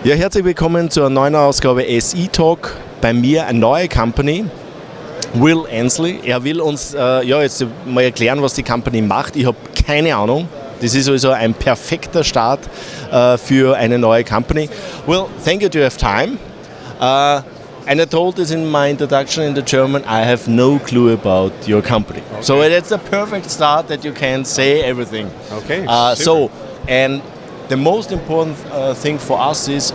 Ja, herzlich willkommen zur neuen Ausgabe SI Talk. Bei mir eine neue Company, Ansley. Er will uns jetzt mal erklären, was die Company macht. Ich habe keine Ahnung. Das ist also ein perfekter Start für eine neue Company. Well, thank you to have time. And I told this in my introduction in the German, I have no clue about your company. Okay. So that's the perfect start that you can say everything. Okay. And the most important thing for us is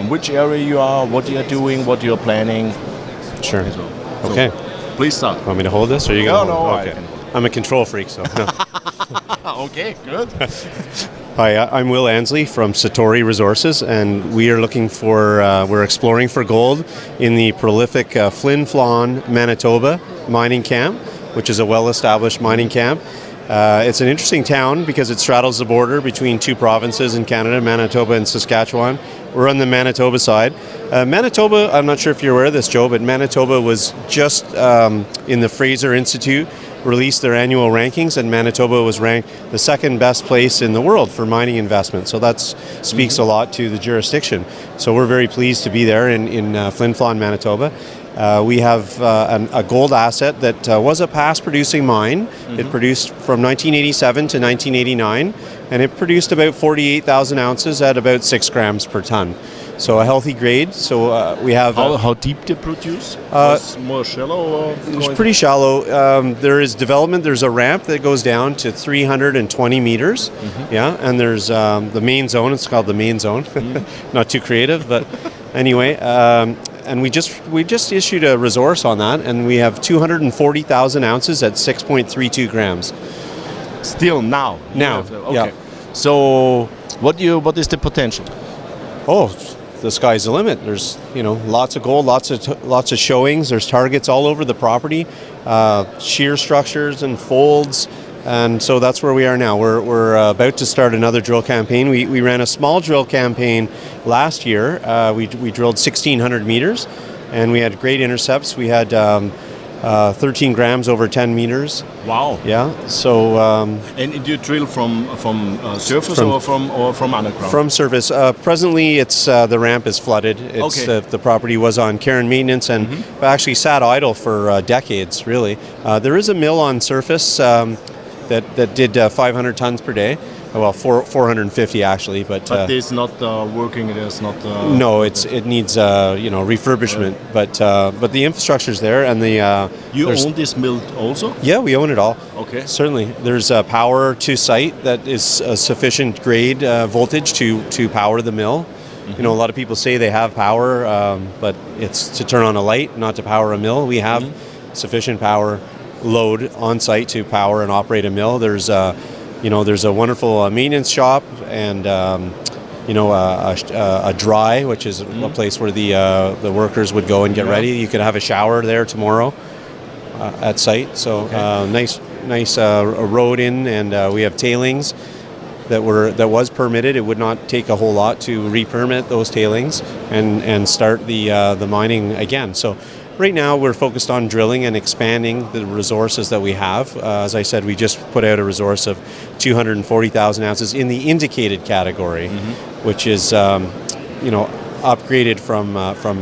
which area you are, what you are doing, what you are planning. Sure. Okay. Please start. Want me to hold this, or are you going to hold it? No, Okay. I'm a control freak, so. No. Okay, good. Hi, I'm Will Ansley from Satori Resources, and we are looking for, we're exploring for gold in the prolific Flin Flon, Manitoba mining camp, which is a well-established mining camp. It's an interesting town because it straddles the border between two provinces in Canada, Manitoba and Saskatchewan. We're on the Manitoba side. Manitoba, I'm not sure if you're aware of this, Joe, but Manitoba was just in the Fraser Institute released their annual rankings, and Manitoba was ranked the second best place in the world for mining investment. So that speaks a lot to the jurisdiction. So we're very pleased to be there in Flin Flon, Manitoba. We have a gold asset that was a past-producing mine. It produced from 1987 to 1989, and it produced about 48,000 ounces at about 6 grams per ton. So a healthy grade. So we have... How deep they produce? It's more shallow? Or it's pretty shallow. There is development. There's a ramp that goes down to 320 meters. Yeah, and there's the main zone. It's called the main zone. Not too creative, but anyway... and we just issued a resource on that, and we have 240,000 ounces at 6.32 grams. Still now? Okay. Yeah. So what is the potential? Oh, the sky's the limit. There's lots of gold, lots of showings. There's targets all over the property, shear structures and folds. And so that's where we are now. We're about to start another drill campaign. We ran a small drill campaign last year. We drilled 1,600 meters, and we had great intercepts. We had 13 grams over 10 meters. Wow. Yeah. So. And you drill from surface or from underground? From surface. Presently, it's the ramp is flooded. It's the property was on care and maintenance, and actually sat idle for decades. Really, there is a mill on surface. That did 500 tons per day. Well, 450 actually, but it's not working. It is not. No, it needs refurbishment, but the infrastructure's there, and you own this mill also? Yeah, we own it all. Okay, certainly. There's power to site that is a sufficient grade voltage to power the mill. A lot of people say they have power, but it's to turn on a light, not to power a mill. We have sufficient power load on site to power and operate a mill. There's a wonderful maintenance shop, and a dry, which is a place where the workers would go and get ready. You could have a shower there tomorrow at site. So nice road in, and we have tailings that was permitted. It would not take a whole lot to re-permit those tailings and start the mining again. So right now, we're focused on drilling and expanding the resources that we have. As I said, we just put out a resource of 240,000 ounces in the indicated category, which is, upgraded from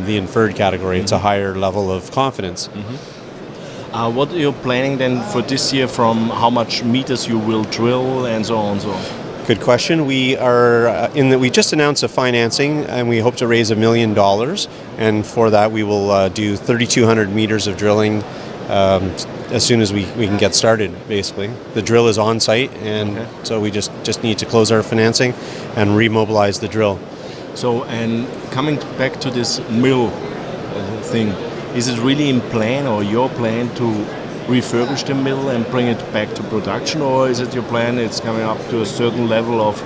the inferred category. It's a higher level of confidence. What are you planning then for this year? From how much meters you will drill and so on and so on? Good question. We are we just announced a financing, and we hope to raise $1 million. And for that, we will do 3,200 meters of drilling as soon as we can get started. Basically, the drill is on site, and so we just need to close our financing and remobilize the drill. So, and coming back to this mill thing, is it really in plan or your plan to refurbish the mill and bring it back to production, or is it your plan it's coming up to a certain level of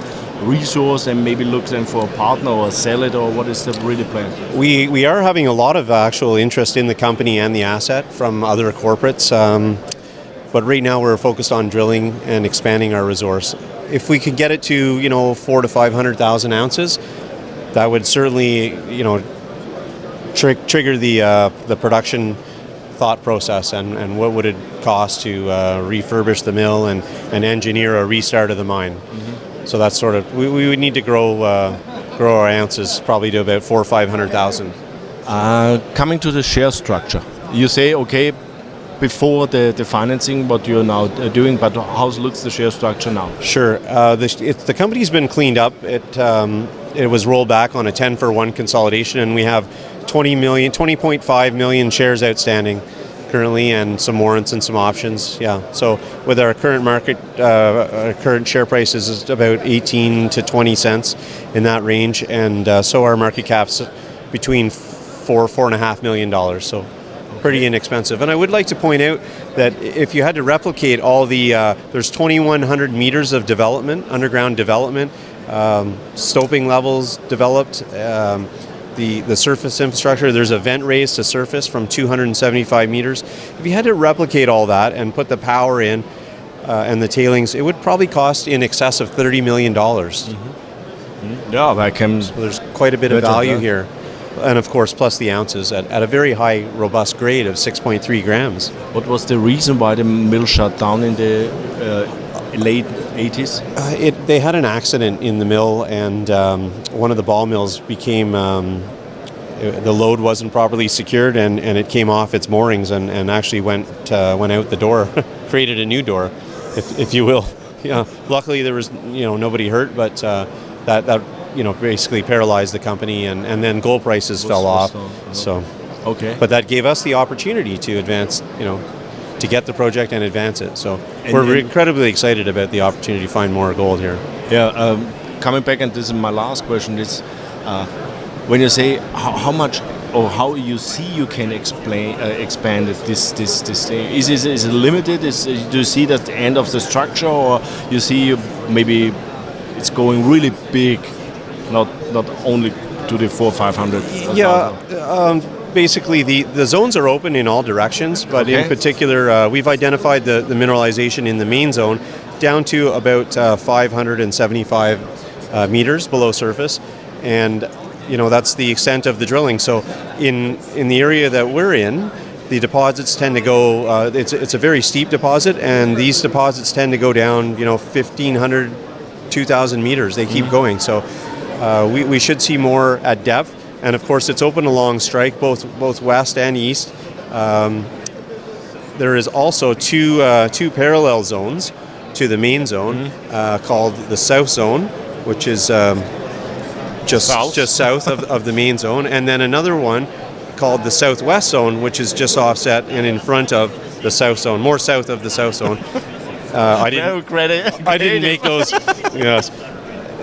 resource and maybe look then for a partner or sell it, or what is the really plan? We are having a lot of actual interest in the company and the asset from other corporates, but right now we're focused on drilling and expanding our resource. If we could get it to 400,000 to 500,000 ounces, that would certainly trigger the production thought process, and what would it cost to refurbish the mill and engineer a restart of the mine. So that's sort of, we would need to grow grow our ounces probably to about 400,000 or 500,000. Coming to the share structure, you say, okay, before the financing, what you're now doing, but how looks the share structure now? Sure. The company's been cleaned up. It was rolled back on a 10-for-1 consolidation, and we have 20.5 million shares outstanding currently, and some warrants and some options. Yeah. So with our current market, current share price is about 18 to 20 cents in that range, and so our market cap's between $4.5 million. So pretty inexpensive. And I would like to point out that if you had to replicate all there's 2,100 meters of development, underground development, stoping levels developed, the surface infrastructure, there's a vent raise to surface from 275 meters. If you had to replicate all that and put the power in and the tailings, it would probably cost in excess of $30 million. Yeah, that comes. So there's quite a bit of value here. And of course, plus the ounces at a very high, robust grade of 6.3 grams. What was the reason why the mill shut down in the late 80s? They had an accident in the mill, and one of the ball mills became, the load wasn't properly secured, and it came off its moorings and actually went out the door, created a new door, if you will. Yeah. Luckily, there was nobody hurt, but that basically paralyzed the company, and then gold prices fell off. So, okay. But that gave us the opportunity to advance, to get the project and advance it. So we're incredibly excited about the opportunity to find more gold here. Yeah. Coming back, and this is my last question, is when you say how much or how you see you can expand this thing, is it limited? Do you see that the end of the structure, or you see maybe it's going really big? Not only to the 400,000, 500,000. Yeah, basically the zones are open in all directions, but in particular we've identified the mineralization in the main zone down to about 575 meters below surface, and that's the extent of the drilling. So in the area that we're in, the deposits tend to go. It's a very steep deposit, and these deposits tend to go down 1,500, 2,000 meters. They keep going. So. We should see more at depth, and of course it's open along strike, both west and east. There is also two parallel zones to the main zone, called the south zone, which is just south of the main zone, and then another one called the southwest zone, which is just offset and in front of the south zone, more south of the south zone. I didn't make those. Yes.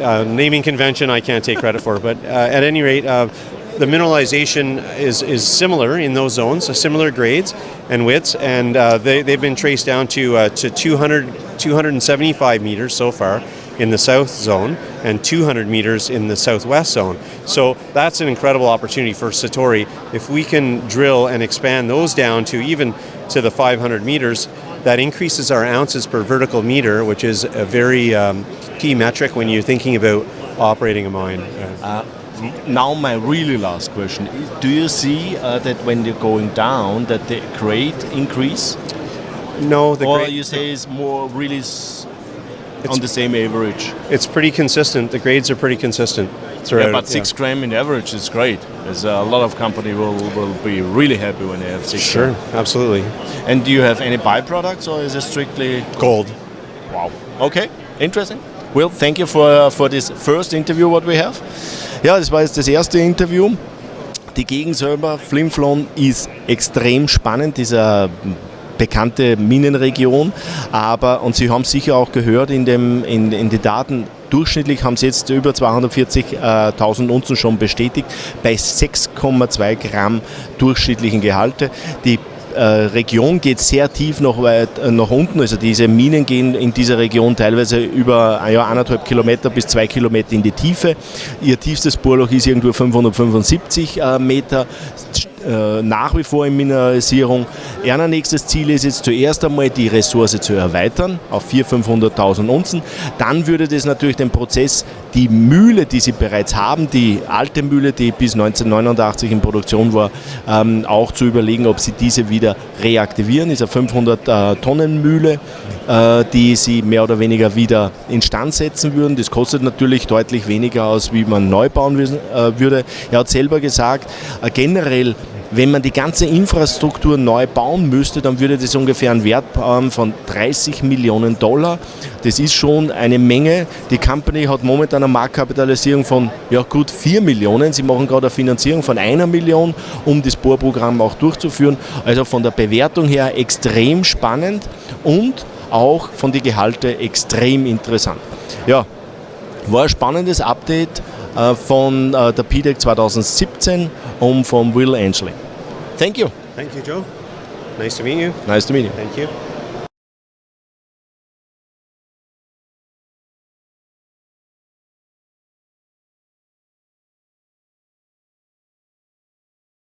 Naming convention I can't take credit for, but at any rate, the mineralization is similar in those zones, similar grades and widths, and they've been traced down to 275 meters so far in the south zone and 200 meters in the southwest zone. So that's an incredible opportunity for Satori. If we can drill and expand those down to even to the 500 meters, that increases our ounces per vertical meter, which is a very key metric when you're thinking about operating a mine. Now my really last question. Do you see that when you're going down that the grade increase? No. Or you say it's more really on the same average? It's pretty consistent. The grades are pretty consistent throughout. Yeah, but 6 gram in average is great. There's a lot of company will be really happy when they have 6 Sure, gram. absolutely. And do you have any byproducts, or is it strictly gold? Wow. Okay, interesting. Well, thank you for this first interview what we have. Ja, das war jetzt das erste Interview. Die Gegend selber, Flin-Flon, ist extrem spannend, dieser bekannte Minenregion, und Sie haben sicher auch gehört in den Daten, durchschnittlich haben Sie jetzt über 240.000 Unzen schon bestätigt, bei 6,2 Gramm durchschnittlichen Gehalte. Die Region geht sehr tief nach unten, also diese Minen gehen in dieser Region teilweise über 1,5 Kilometer bis 2 Kilometer in die Tiefe. Ihr tiefstes Bohrloch ist irgendwo 575 Meter. nach wie vor in Mineralisierung. Ein nächstes Ziel ist jetzt zuerst einmal die Ressource zu erweitern auf 400.000, 500.000 Unzen. Dann würde das natürlich den Prozess, die Mühle, die sie bereits haben, die alte Mühle, die bis 1989 in Produktion war, auch zu überlegen, ob sie diese wieder reaktivieren. Das ist eine 500-Tonnen-Mühle, die sie mehr oder weniger wieder instand setzen würden. Das kostet natürlich deutlich weniger aus, wie man neu bauen würde. Er hat selber gesagt, generell, wenn man die ganze Infrastruktur neu bauen müsste, dann würde das ungefähr einen Wert haben von 30 Millionen $. Das ist schon eine Menge. Die Company hat momentan eine Marktkapitalisierung von gut 4 Millionen. Sie machen gerade eine Finanzierung von 1 Million, um das Bohrprogramm auch durchzuführen. Also von der Bewertung her extrem spannend und auch von den Gehalte extrem interessant. Ja, war ein spannendes Update von der PDAC 2017 und von Will Ansley. Thank you. Thank you, Joe. Nice to meet you. Nice to meet you. Thank you.